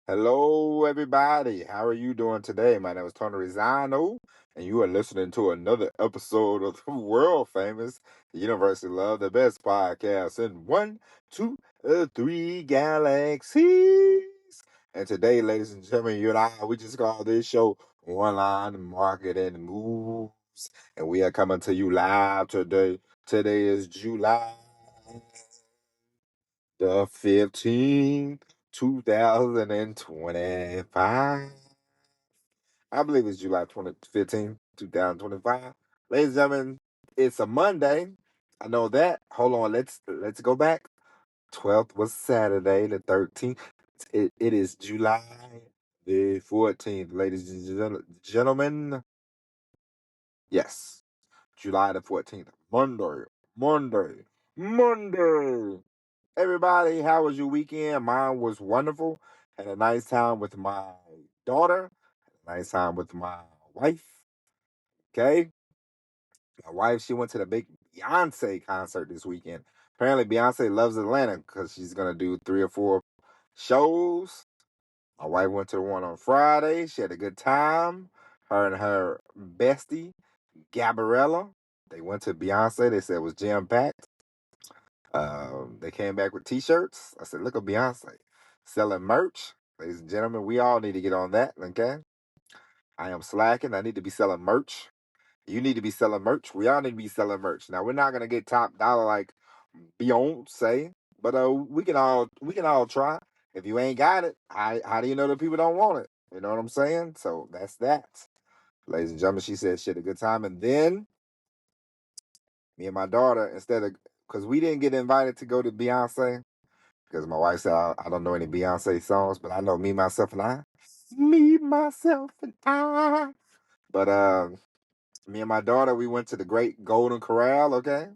Hello, everybody. How are you doing today? My name is Tony Rizano, and you are listening to another episode of the world famous University Love, the best podcast in one, two, three galaxies. And today, ladies and gentlemen, you and I, we just call this show One Line Marketing Moves, and we are coming to you live today. Today is July the 15th, 2025. I believe it's July 15th, 2025. Ladies and gentlemen, it's a Monday. I know that. Hold on, let's go back. 12th was Saturday, the 13th. It is July the 14th, ladies and gentlemen. Yes, July the 14th. Monday, Monday, Monday. Everybody, how was your weekend? Mine was wonderful. Had a nice time with my daughter. Had a nice time with my wife. Okay. My wife, she went to the big Beyonce concert this weekend. Apparently, Beyonce loves Atlanta because she's going to do 3 or 4 shows. My wife went to the one on Friday. She had a good time. Her and her bestie, Gabriella, they went to Beyonce. They said it was jam packed. They came back with T-shirts. I said, "Look at Beyonce selling merch, ladies and gentlemen. We all need to get on that." Okay, I am slacking. I need to be selling merch. You need to be selling merch. We all need to be selling merch. Now we're not gonna get top dollar like Beyonce, but we can all try. If you ain't got it, how do you know that people don't want it? You know what I'm saying? So that's that, ladies and gentlemen. She said she had a good time, and then me and my daughter, instead of because we didn't get invited to go to Beyonce, because my wife said I don't know any Beyonce songs, but I know Me, Myself, and I. Me, Myself, and I. But me and my daughter, we went to the Great Golden Corral. Okay,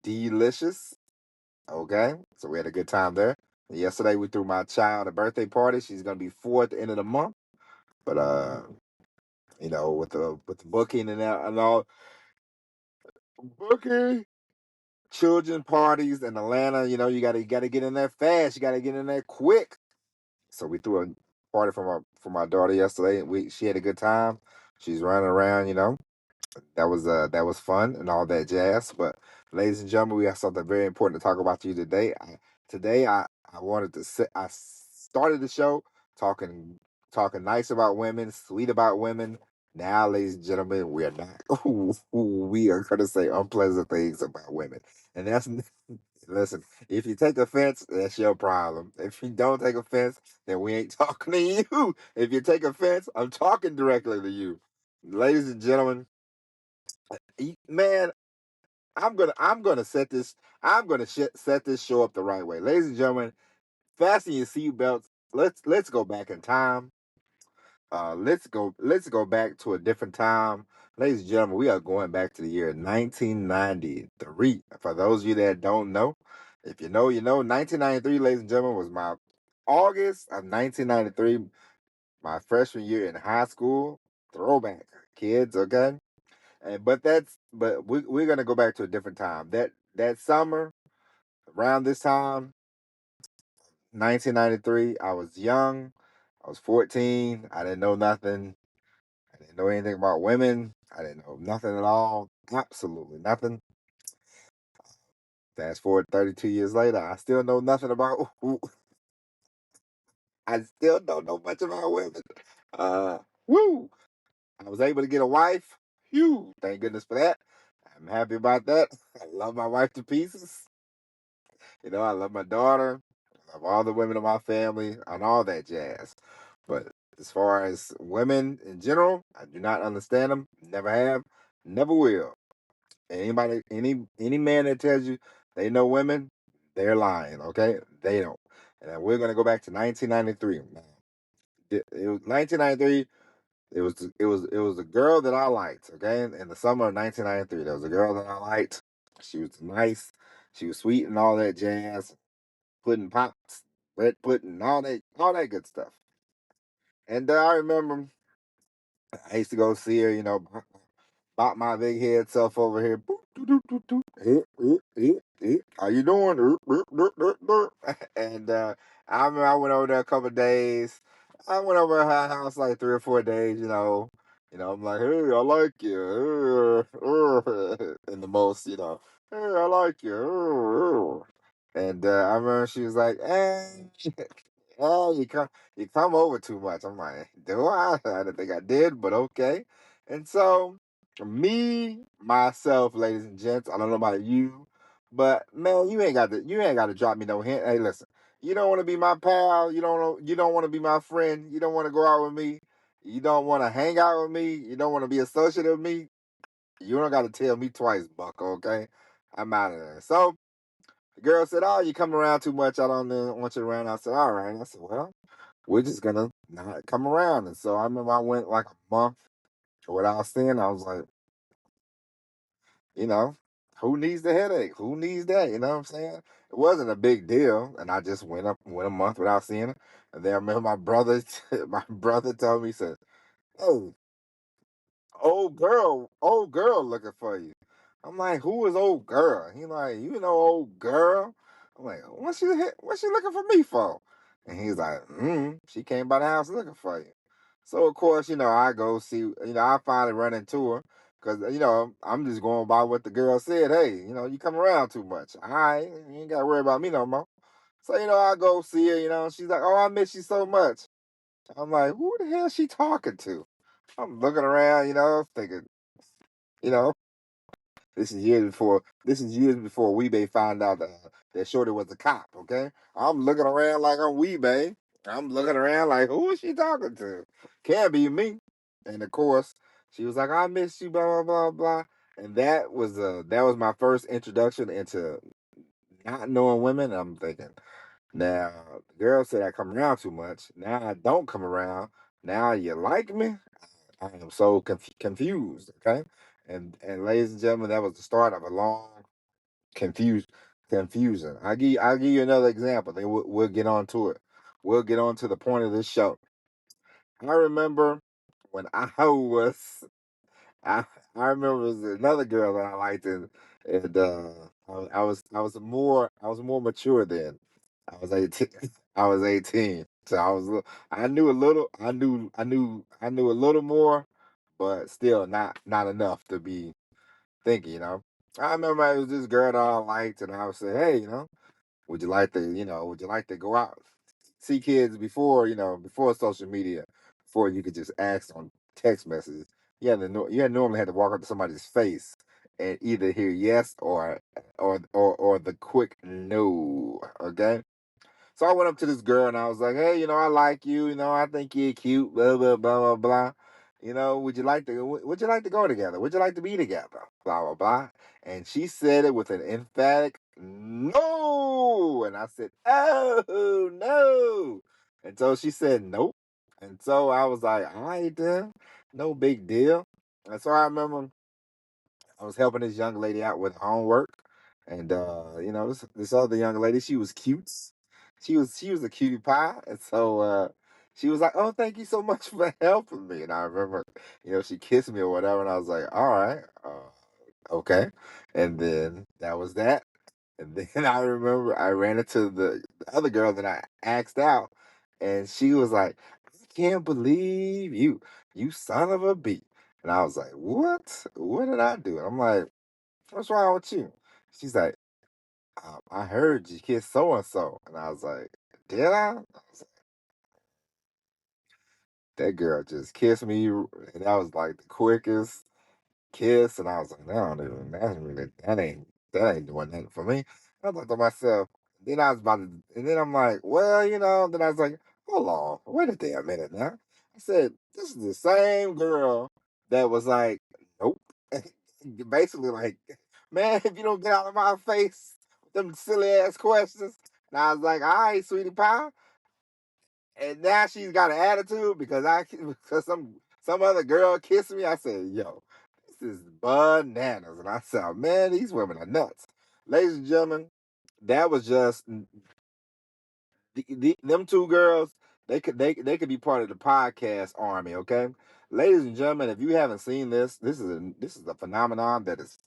delicious. Okay, so we had a good time there. And yesterday we threw my child a birthday party. She's gonna be 4 at the end of the month. But with the booking and all booking children parties in Atlanta, you gotta get in there fast. You gotta get in there quick. So we threw a party for my daughter yesterday, and she had a good time. She's running around, that was fun and all that jazz. But ladies and gentlemen, we have something very important to talk about to you today. I wanted to sit. I started the show talking nice about women, sweet about women. Now, ladies and gentlemen, we are not. We are going to say unpleasant things about women, and that's listen. If you take offense, that's your problem. If you don't take offense, then we ain't talking to you. If you take offense, I'm talking directly to you, ladies and gentlemen. Man, I'm gonna set this. Set this show up the right way, ladies and gentlemen. Fasten your seatbelts. Let's go back in time. Let's go back to a different time, ladies and gentlemen. We are going back to the year 1993. For those of you that don't know, if you know, you know. 1993, ladies and gentlemen, was my August of 1993, my freshman year in high school. Throwback, kids. Okay. But we're gonna go back to a different time. That summer, around this time, 1993, I was young. I was 14. I didn't know nothing. I didn't know anything about women. I didn't know nothing at all. Absolutely nothing. Fast forward 32 years later, I still know nothing about. I still don't know much about women. Uh, woo! I was able to get a wife. Phew! Thank goodness for that. I'm happy about that. I love my wife to pieces. I love my daughter. I love all the women in my family and all that jazz. But as far as women in general, I do not understand them. Never have. Never will. Any man that tells you they know women, they're lying. Okay, they don't. And then we're gonna go back to 1993. Now, it was 1993. It was a girl that I liked. Okay, in the summer of 1993, there was a girl that I liked. She was nice. She was sweet and all that jazz. Pudding pops, wet pudding, all that good stuff. And I remember I used to go see her, bop my big head self over here. Boop, How you doing? And I remember I went over there a couple of days. I went over to her house like 3 or 4 days. I'm like, hey, I like you, in the most, hey, I like you, and I remember she was like, hey, oh, you come over too much. I'm like, do I? I didn't think I did, but okay. And so me, myself, ladies and gents, I don't know about you, but man, you ain't got to drop me no hint. Hey, listen, you don't want to be my pal, you don't want to be my friend, you don't want to go out with me, you don't want to hang out with me, you don't want to be associated with me. You don't got to tell me twice, Buck. Okay, I'm out of there. So the girl said, "Oh, you come around too much. I don't want you around." I said, "All right." I said, "Well, we're just gonna not come around." And so I remember I went like a month without seeing. I was like, you know, who needs the headache? Who needs that? You know what I'm saying? It wasn't a big deal, and I just went a month without seeing her. And then I remember my brother, my brother told me, he said, "Hey, old girl looking for you." I'm like, "Who is old girl?" He like, old girl. I'm like, what's she looking for me for? And he's like, she came by the house looking for you. So of course, I go see, I finally run into her because I'm just going by what the girl said. Hey, you come around too much. All right, you ain't got to worry about me no more. So I go see her. She's like, "Oh, I miss you so much." I'm like, "Who the hell is she talking to?" I'm looking around, thinking, you know, this is years before Weebay found out that Shorty was a cop. Okay, I'm looking around like I'm Weebay. I'm looking around like, who is she talking to? Can't be me. And of course, she was like, "I miss you," blah blah blah blah. And that was my first introduction into not knowing women. And I'm thinking, now the girl said I come around too much. Now I don't come around. Now you like me? I am so confused. Okay, and ladies and gentlemen, that was the start of a long confused confusion. I'll give you another example. Then we'll get on to it. We'll get on to the point of this show. I remember when I I remember there was another girl that I liked, and I was more mature then. I was 18. I was 18, so I knew a little. I knew a little more, but still not enough to be thinking. I remember it was this girl that I liked, and I would say, "Hey, would you like to go out, see kids before social media, before you could just ask on text messages. You had normally had to walk up to somebody's face and either hear yes or the quick no. Okay, so I went up to this girl and I was like, "Hey, I like you. I think you're cute. Blah blah blah blah blah. Would you like to go together? Would you like to be together? Blah blah blah." And she said it with an emphatic no. And I said, "Oh no." And so she said nope. And so I was like, "All right then, no big deal." And so I remember I was helping this young lady out with homework, and this other young lady, she was cute. She was a cutie pie, and so she was like, "Oh, thank you so much for helping me." And I remember, she kissed me or whatever, and I was like, "All right, okay." And then that was that. And then I remember I ran into the other girl that I asked out, and she was like, "I can't believe you son of a b." And I was like, "What? What did I do?" And I'm like, "What's wrong with you?" She's like, "I heard you kissed so and so." And I was like, "Did I?" Was like, that girl just kissed me, and that was like the quickest kiss, and I was like, "No, dude, that ain't doing nothing for me." I thought to myself, then I was about to, and then I'm like, well, then I was like, hold on, wait a damn minute now. I said, this is the same girl that was like, nope, basically like, man, if you don't get out of my face with them silly ass questions. And I was like, all right, sweetie pie. And now she's got an attitude because because some other girl kissed me. I said, "Yo, this is bananas." And I said, "Oh, man, these women are nuts." Ladies and gentlemen, that was just them two girls. They could be part of the podcast army. Okay, ladies and gentlemen, if you haven't seen this, this is a phenomenon that is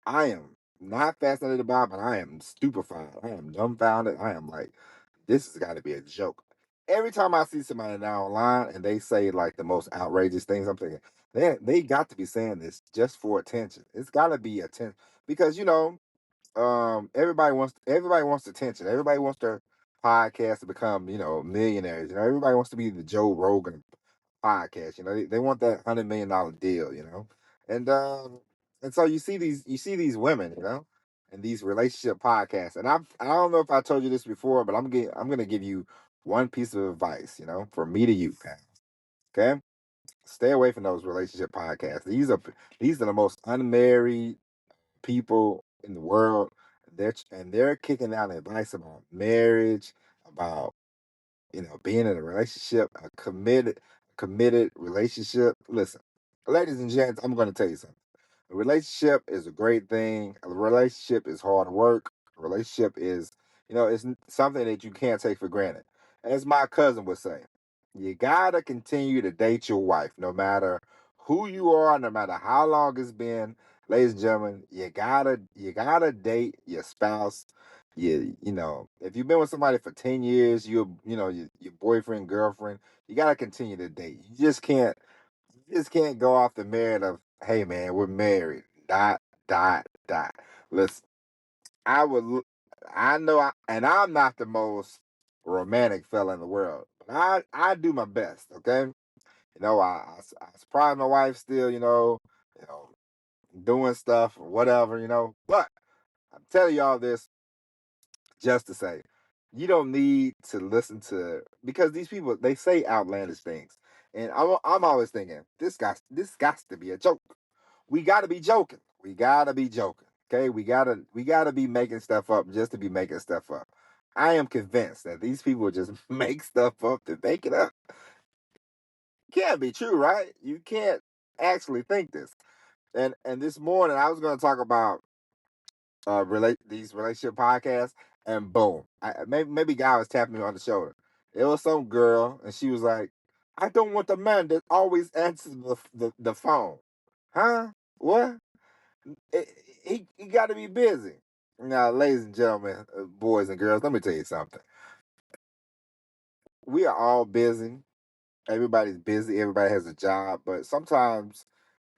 I am not fascinated by it, but I am stupefied. I am dumbfounded. I am like, this has got to be a joke. Every time I see somebody now online and they say like the most outrageous things, I'm thinking they got to be saying this just for attention. It's got to be attention because everybody wants attention. Everybody wants their podcast to become millionaires. Everybody wants to be the Joe Rogan podcast. They want that $100 million deal. And so you see these women, and these relationship podcasts. And I don't know if I told you this before, but I'm gonna give you one piece of advice, from me to you, pal. Okay, stay away from those relationship podcasts. These are the most unmarried people in the world. They're kicking out advice about marriage, about being in a relationship, a committed relationship. Listen, ladies and gents, I'm going to tell you something. A relationship is a great thing. A relationship is hard work. A relationship is, it's something that you can't take for granted. As my cousin would say, you gotta continue to date your wife, no matter who you are, no matter how long it's been. Ladies and gentlemen, you gotta date your spouse. If you've been with somebody for 10 years, your boyfriend, girlfriend, you gotta continue to date. You just can't go off the merit of, hey man, we're married. Dot dot. Listen, I would. I know, and I'm not the most romantic fella in the world, but I do my best. Okay, I surprise my wife still. You know, doing stuff or whatever. But I'm telling y'all this just to say, you don't need to listen to because these people they say outlandish things, and I'm always thinking this got to be a joke. We got to be joking. We got to be joking. Okay, we gotta be making stuff up just to be making stuff up. I am convinced that these people just make stuff up to make it up. Can't be true, right? You can't actually think this. And this morning I was going to talk about relate these relationship podcasts, and boom, maybe guy was tapping me on the shoulder. It was some girl, and she was like, "I don't want the man that always answers the phone." Huh? What? He got to be busy. Now, ladies and gentlemen, boys and girls, let me tell you something. We are all busy. Everybody's busy. Everybody has a job, but sometimes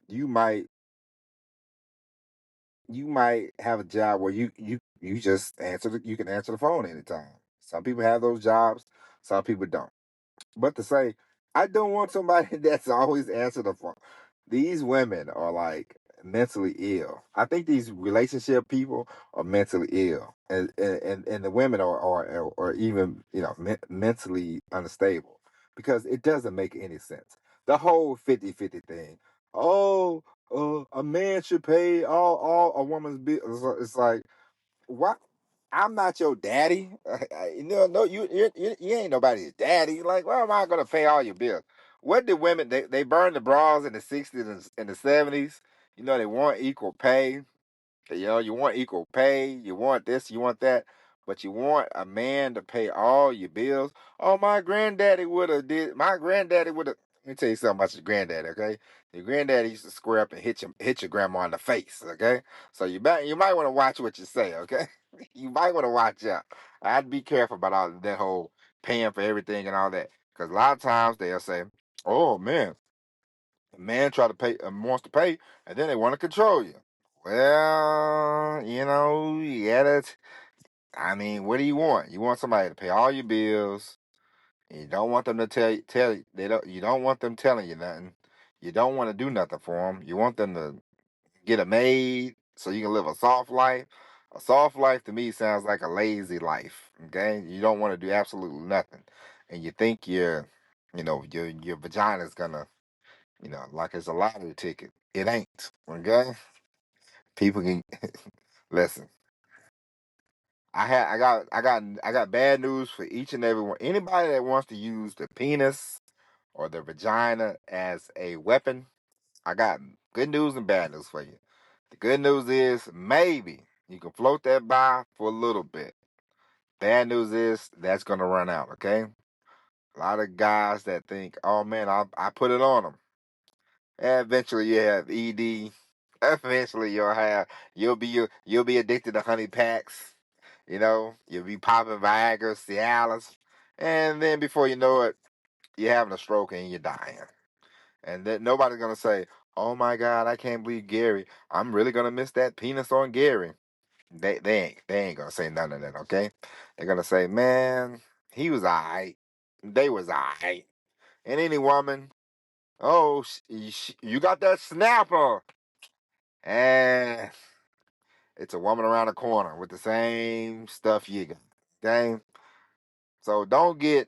you might you might have a job where you just you can answer the phone anytime. Some people have those jobs, some people don't. But to say, I don't want somebody that's always answering the phone. These women are like mentally ill. I think these relationship people are mentally ill, and the women are even mentally unstable because it doesn't make any sense. The whole 50-50 thing. Oh, a man should pay all a woman's bills. It's like what? I'm not your daddy. No, you ain't nobody's daddy. Like, why am I gonna pay all your bills? What did women they burned the bras in the '60s and the '70s? They want equal pay. You want equal pay, you want this, you want that, but you want a man to pay all your bills. Oh, my granddaddy would have. Let me tell you something about your granddaddy, okay? Your granddaddy used to square up and hit your grandma in the face, okay? So you might want to watch what you say, okay? You might want to watch out. I'd be careful about all that whole paying for everything and all that, because a lot of times they'll say, "Oh man, the man try to pay wants to pay, and then they want to control you." Well, yeah, I mean, what do you want? You want somebody to pay all your bills. And you don't want them to tell you, you don't want them telling you nothing. You don't want to do nothing for them. You want them to get a maid so you can live a soft life. A soft life to me sounds like a lazy life. Okay, you don't want to do absolutely nothing, and you think your vagina's gonna like it's a lottery ticket. It ain't. Okay, people can listen. I got bad news for each and every one. Anybody that wants to use the penis or the vagina as a weapon, I got good news and bad news for you. The good news is maybe you can float that by for a little bit. Bad news is that's gonna run out. Okay, a lot of guys that think, oh man, I put it on them. And eventually you have ED, Eventually, you'll be addicted to honey packs. You know, you'll be popping Viagra, Cialis, and then before you know it, you're having a stroke and you're dying. And then nobody's gonna say, "Oh my God, I can't believe Gary. I'm really gonna miss that penis on Gary." They ain't gonna say none of that. Okay, they're gonna say, "Man, he was alright. They was alright." And any woman, oh, you got that snapper, and it's a woman around the corner with the same stuff you got. Okay, so don't get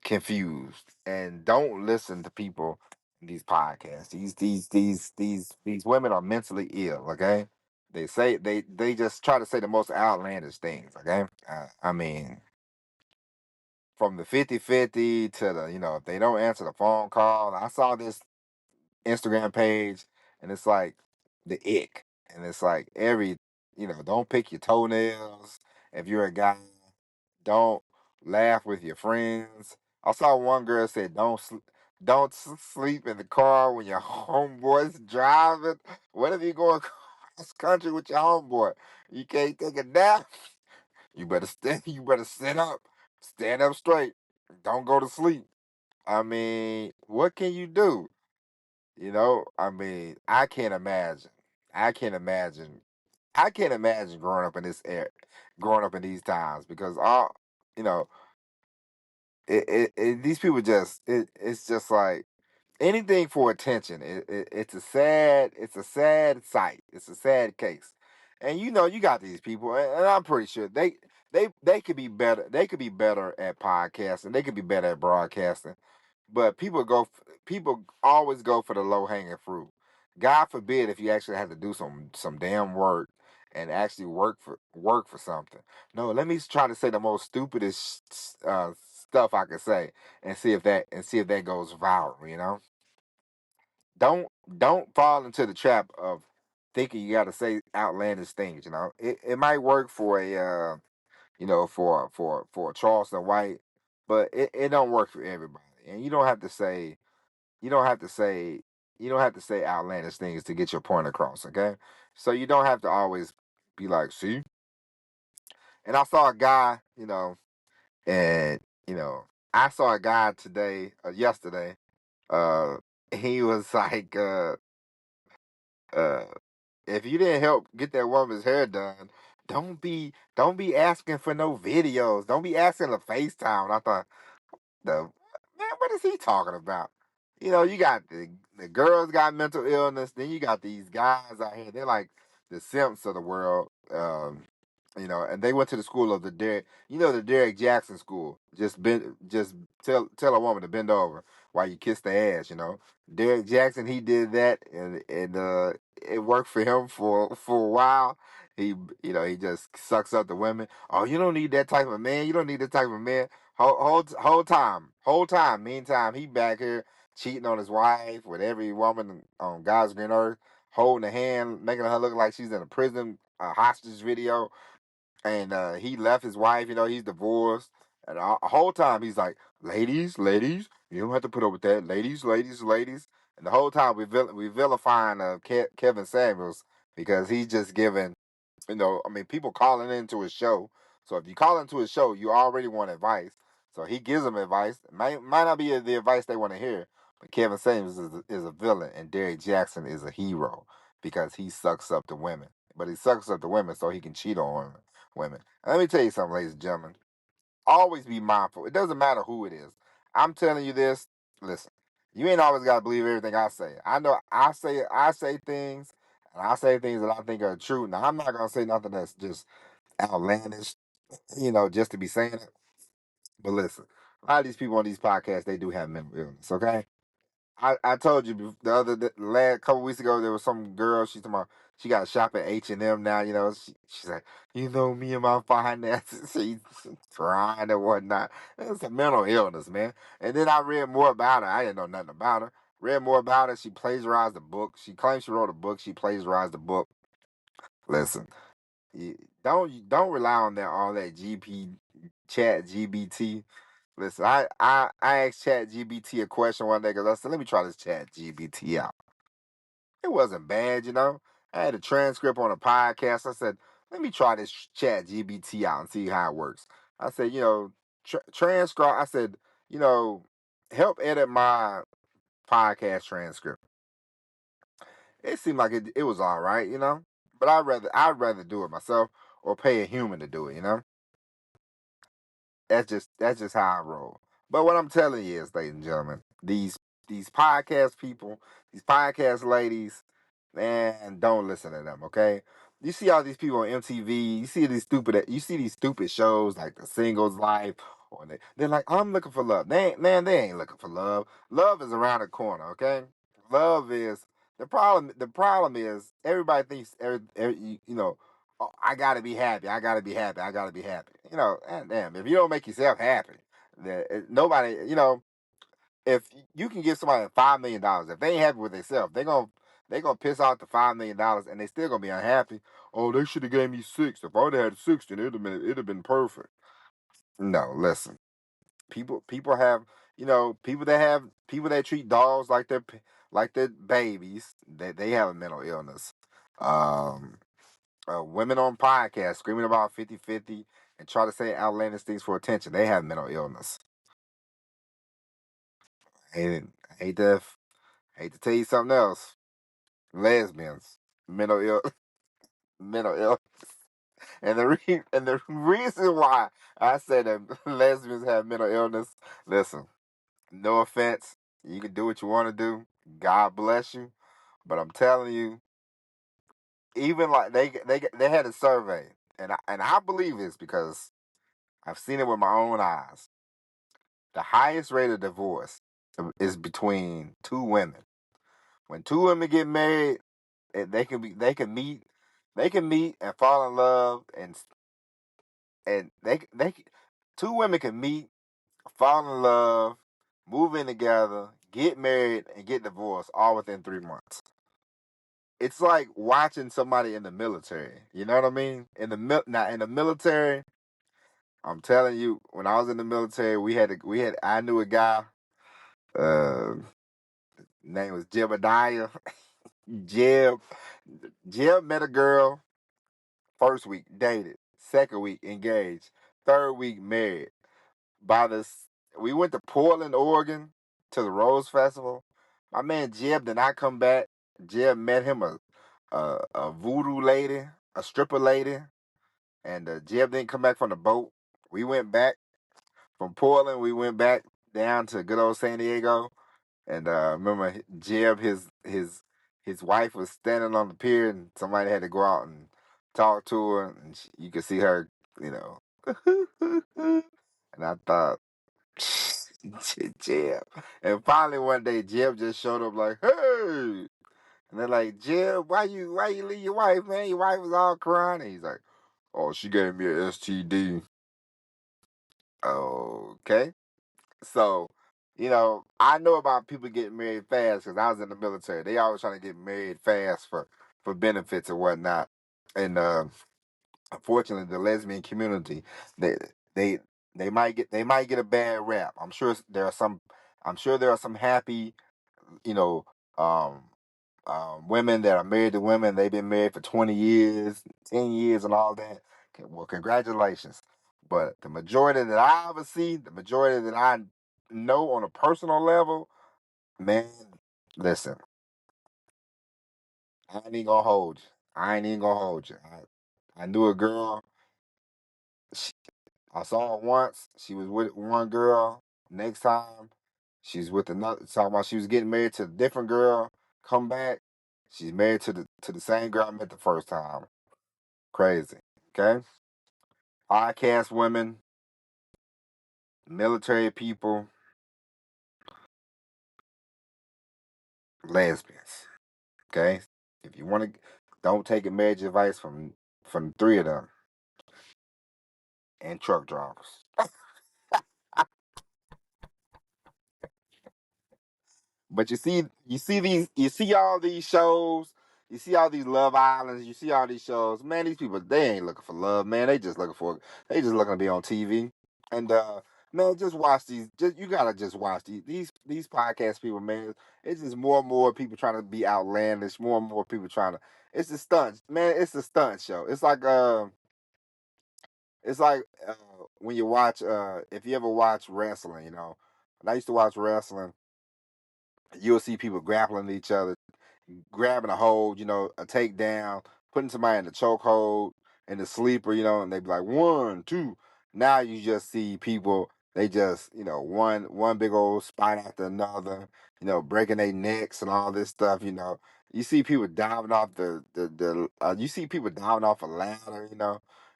confused and don't listen to people in these podcasts. These women are mentally ill. Okay, they just try to say the most outlandish things. Okay, I mean, from the 50-50 to the, if they don't answer the phone call. I saw this Instagram page, and it's like the ick, and it's like don't pick your toenails if you're a guy. Don't laugh with your friends. I saw one girl said, don't sleep in the car when your homeboy's driving. What if you going cross country with your homeboy? You can't take a nap. You better stand. You better stand up straight. Don't go to sleep. I mean, what can you do? I mean, I can't imagine. I can't imagine. I can't imagine growing up in this era, growing up in these times, because you know, these people it's just like anything for attention. It's a sad sight. It's a sad case. And you got these people, and I'm pretty sure they could be better. They could be better at podcasting. They could be better at broadcasting. But people always go for the low hanging fruit. God forbid if you actually have to do some damn work and actually work for something. No, let me try to say the most stupidest stuff I could say and see if that goes viral. Don't don't fall into the trap of thinking you got to say outlandish things. It might work for a for Charleston White, but it don't work for everybody. And you don't have to say you don't have to say outlandish things to get your point across. Okay, so you don't have to always be like, see. And I saw a guy, and I saw a guy yesterday. Uh, he was like, uh, if you didn't help get that woman's hair done, don't be asking for no videos. Don't be asking to FaceTime. And I thought, the man, what is he talking about? You got the girls got mental illness. Then you got these guys out here. They're like the Simps of the world. And they went to the school of the Derek Jaxson school. Just tell a woman to bend over while you kiss the ass. Derek Jackson, he did that, and it worked for him for a while. He just sucks up the women. Oh, you don't need that type of man. You don't need that type of man. Whole time. Meantime, he back here cheating on his wife with every woman on God's green earth, holding a hand, making her look like she's in a prison hostage video. And he left his wife. He's divorced. And the whole time he's like, "Ladies, ladies, you don't have to put up with that. Ladies, ladies, ladies." And the whole time we vilifying Kevin Samuels because he's just giving I mean, people calling into his show. So if you call into his show, you already want advice. So he gives them advice. It might not be the advice they want to hear, but Kevin Samuels is a villain, and Derek Jaxson is a hero because he sucks up the women. But he sucks up the women so he can cheat on women. And let me tell you something, ladies and gentlemen. Always be mindful. It doesn't matter who it is. I'm telling you this. Listen, you ain't always got to believe everything I say. I know I say things, and I say things that I think are true. Now I'm not gonna say nothing that's just outlandish, just to be saying it. But listen, a lot of these people on these podcasts, they do have mental illness. Okay, I told you last couple weeks ago there was some girl. She's talking about she got a shop at H&M now. She's like, me and my finances. She's trying and whatnot. It's a mental illness, man. And then I read more about her. I didn't know nothing about her. Read more about her. She plagiarized the book. She claims she wrote a book. She plagiarized the book. Listen, don't rely on all that chat GBT. Listen, I asked Chat GBT a question one day because I said, let me try this Chat GBT out. It wasn't bad, you know. I had a transcript on a podcast. I said, let me try this chat GBT out and see how it works. I said, transcribe. I said, you know, help edit my podcast transcript. It seemed like it was all right, you know. But I'd rather do it myself or pay a human to do it, you know. That's just how I roll. But what I'm telling you is, ladies and gentlemen, these podcast people, these podcast ladies, man, don't listen to them, okay? You see all these people on MTV, you see these stupid shows like The Singles Life, or they're like, I'm looking for love. They ain't looking for love. Love is around the corner, okay? Love is the problem is everybody thinks oh, I gotta be happy. I gotta be happy. I gotta be happy. And damn, if you don't make yourself happy, then nobody, if you can give somebody $5 million, if they ain't happy with themselves, they gonna piss off the $5 million, and they still gonna be unhappy. Oh, they should have gave me six. If I would have had six, then it'd have been perfect. No, listen. People have people that treat dogs like their babies. They have a mental illness. Um, Women on podcasts screaming about 50-50 and try to say outlandish things for attention. They have mental illness. And I hate to tell you something else. Lesbians, mental ill, mental ill, and the reason why I say that lesbians have mental illness. Listen, no offense. You can do what you want to do. God bless you, but I'm telling you, even like they had a survey, and I believe this because I've seen it with my own eyes. The highest rate of divorce is between two women. When two women get married, they can meet and fall in love, and two women can meet, fall in love, move in together, get married, and get divorced all within 3 months. It's like watching somebody in the military. You know what I mean? Now in the military, I'm telling you, when I was in the military, I knew a guy. Uh, Name was Jebediah. Jeb. Jeb met a girl. First week dated. Second week engaged. Third week married. By this, we went to Portland, Oregon, to the Rose Festival. My man Jeb did not come back. Jeb met him a voodoo lady, a stripper lady, and Jeb didn't come back from the boat. We went back from Portland. We went back down to good old San Diego. And remember, Jeb, his wife was standing on the pier, and somebody had to go out and talk to her, and you could see her, you know. And I thought, Jeb. And finally one day, Jeb just showed up like, hey. And they're like, Jeb, why you leave your wife, man? Your wife was all crying. And he's like, oh, she gave me a STD. Okay. So, I know about people getting married fast because I was in the military. They always trying to get married fast for benefits and whatnot. And unfortunately, the lesbian community, they they they might get a bad rap. I'm sure there are some happy, you know, um, women that are married to women. They've been married for 20 years, 10 years, and all that. Okay, well, congratulations. But the majority that I ever see, the majority that I know on a personal level, man, listen, I ain't even gonna hold you. I ain't even gonna hold you. I knew a girl. She, I saw her once. She was with one girl. Next time, she's with another. Talking about she was getting married to a different girl. Come back, she's married to the same girl I met the first time. Crazy. Okay. Podcast women, military people, lesbians. Okay. If you want to, don't take a marriage advice from three of them, and truck drivers. But you see all these shows, you see all these Love Islands, you see all these shows. Man, these people, they ain't looking for love, man. They just looking to be on TV. And man, just watch these. You gotta just watch these these podcast people, man, it's just more and more people trying to be outlandish. More and more people trying to. It's the stunts, man. It's the stunt show. It's like when you watch. If you ever watch wrestling, when I used to watch wrestling, you'll see people grappling each other, grabbing a hold, a takedown, putting somebody in the chokehold, in the sleeper, and they be like 1, 2. Now you just see people. They just, one big old spine after another, breaking their necks and all this stuff. You see people diving off you see people diving off a ladder,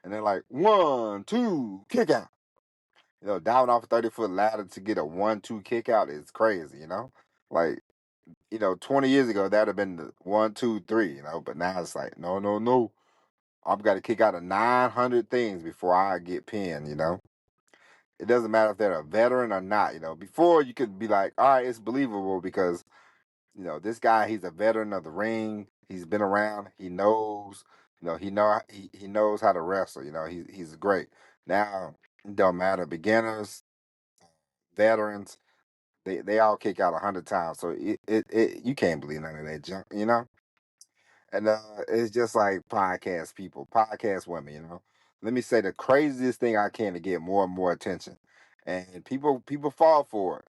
and they're like 1, 2, kick out. Diving off a 30-foot ladder to get a 1, 2 kick out is crazy. Like 20 years ago, that'd have been the 1, 2, 3, but now it's like, no, no, no. I've got to kick out of 900 things before I get pinned. It doesn't matter if they're a veteran or not. Before you could be like, all right, it's believable because, this guy, he's a veteran of the ring. He's been around. He knows, he knows how to wrestle. He's great. Now, it don't matter. Beginners, veterans, they all kick out 100 times. So you can't believe none of that junk. And it's just like podcast people, podcast women. Let me say the craziest thing I can to get more and more attention, and people fall for it.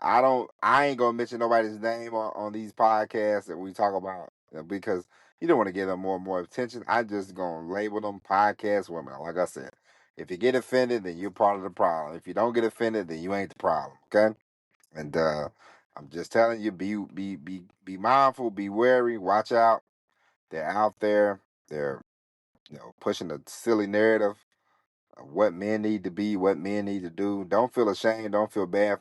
I ain't gonna mention nobody's name on these podcasts that we talk about because you don't want to give them more and more attention. I just gonna label them podcast women. Like I said, if you get offended, then you're part of the problem. If you don't get offended, then you ain't the problem. Okay. And I'm just telling you, be mindful, be wary, watch out. They're out there. They're pushing a silly narrative of what men need to be, what men need to do. Don't feel ashamed. Don't feel bad.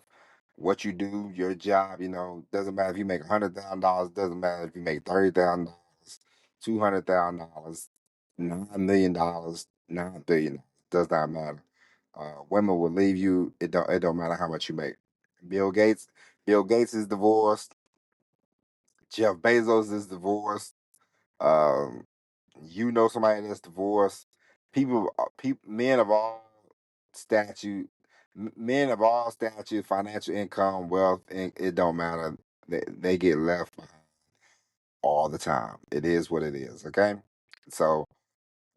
What you do, your job. Doesn't matter if you make $100,000. Doesn't matter if you make $30,000, $200,000, $9 million, $9 billion. Does not matter. Women will leave you. It don't matter how much you make. Bill Gates. Bill Gates is divorced. Jeff Bezos is divorced. Um, somebody that's divorced. Men of all statute, men of all statute, financial income, wealth, and it don't matter. They get left behind all the time. It is what it is. Okay, so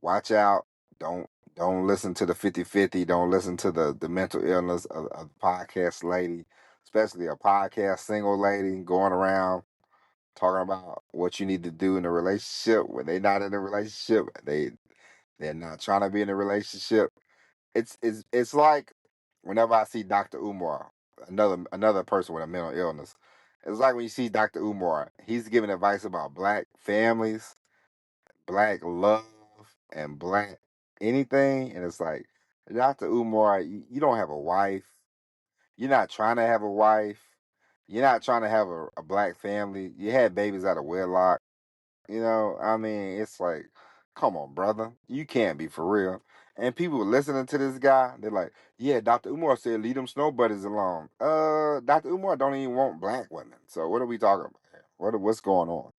watch out. Don't don't listen to the 50-50. Don't listen to the mental illness of the podcast lady, especially a podcast single lady going around talking about what you need to do in a relationship when they're not in a relationship. They're not trying to be in a relationship. It's like whenever I see Dr. Umar, another person with a mental illness. It's like when you see Dr. Umar, he's giving advice about black families, black love, and black anything, and it's like Dr. Umar, you don't have a wife. You're not trying to have a wife. You're not trying to have a black family. You had babies out of wedlock. I mean, it's like, come on, brother. You can't be for real. And people listening to this guy, they're like, yeah, Dr. Umar said leave them snow buddies alone. Dr. Umar don't even want black women. So what are we talking about here? What's going on?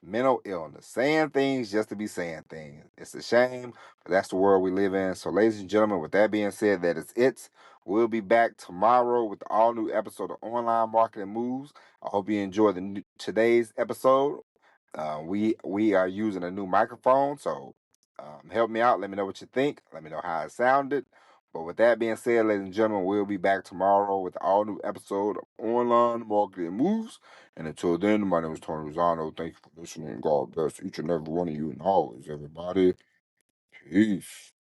Mental illness. Saying things just to be saying things. It's a shame, but that's the world we live in. So, ladies and gentlemen, with that being said, that is it. We'll be back tomorrow with the all new episode of Online Marketing Moves. I hope you enjoyed today's episode. We are using a new microphone, so help me out. Let me know what you think. Let me know how it sounded. But with that being said, ladies and gentlemen, we'll be back tomorrow with the all new episode of Online Marketing Moves. And until then, my name is Tony Rosano. Thank you for listening. God bless each and every one of you, and always, everybody. Peace.